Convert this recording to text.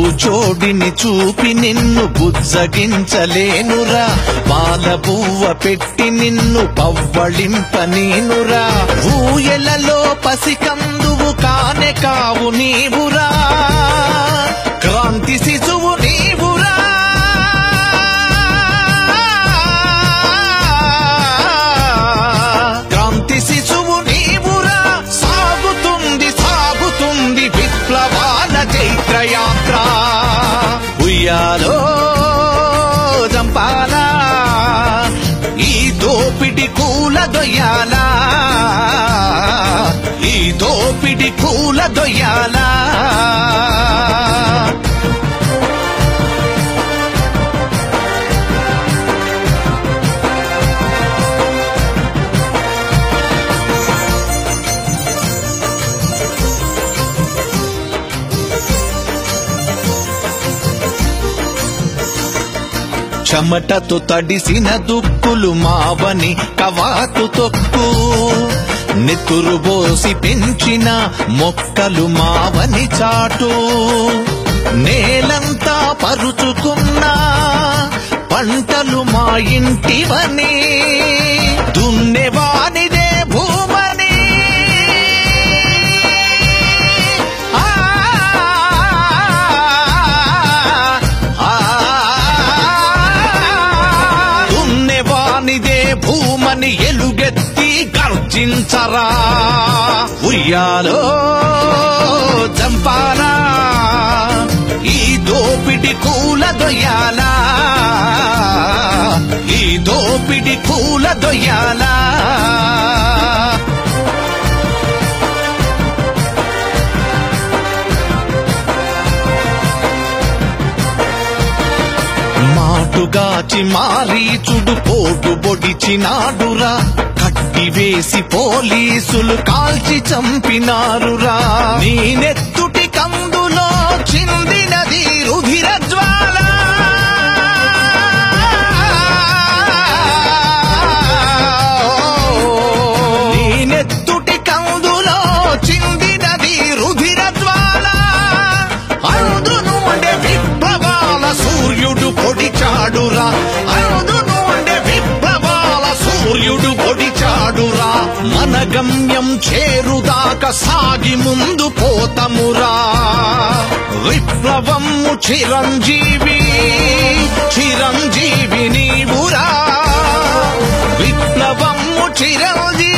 పూచోడిని చూపి నిన్ను బుజ్జగించలేనురా, పాల బువ్వ పెట్టి నిన్ను పవ్వళింపనేనురా, ఊయలలో పసికందువు కానే కావు నీవురా, క్రాంతి శిశువు నీవురా, క్రాంతి శిశువు నీవురా, సాగుతుంది సాగుతుంది విప్లవాల చైత్రయాత్ర. ఉయ్యాలో జంపాలా ఈ దోపిడి కూల దొయ్యాలా, ఈ దోపిడి కూల దొయ్యాలా. చెమటతో తడిసిన దుక్కులు మావని కవాతు తొక్కు, నెత్తురు బోసి పెంచిన మొక్కలు మావని చాటు, నేలంతా పరుచుకున్న పంటలు మా ఇంటివని, దున్నేవానిదే భూమని, భూమని ఎలుగెత్తి గర్జించరా. ఉయ్యాలో జంపాలా ఈ దోపిడి కూల దొయ్యాలా, ఈ దోపిడి కూల దొయ్యాలా. మాటుగాచి మారీచుడు పోటు బొడిచినాడురా, కట్టి వేసి పోలీసులు కాల్చి చంపినారురా, నీ నెత్తుటి కందులో చిందినది రుధిర జ్వాల, నీ నెత్తుటి కందులో చిందినది రుధిర జ్వాల, అందును అంటే విప్లవాల సూర్యుడు పొడిచాడురా, అందును అంటే విప్లవాల సూర్యుడు పొడిచాడురా, మన గమ్యం చేరుదాకా సాగి ముందు పోతమురా, విప్లవము చిరంజీవి చిరంజీవి నీవురా, విప్లవము చిరంజీవి.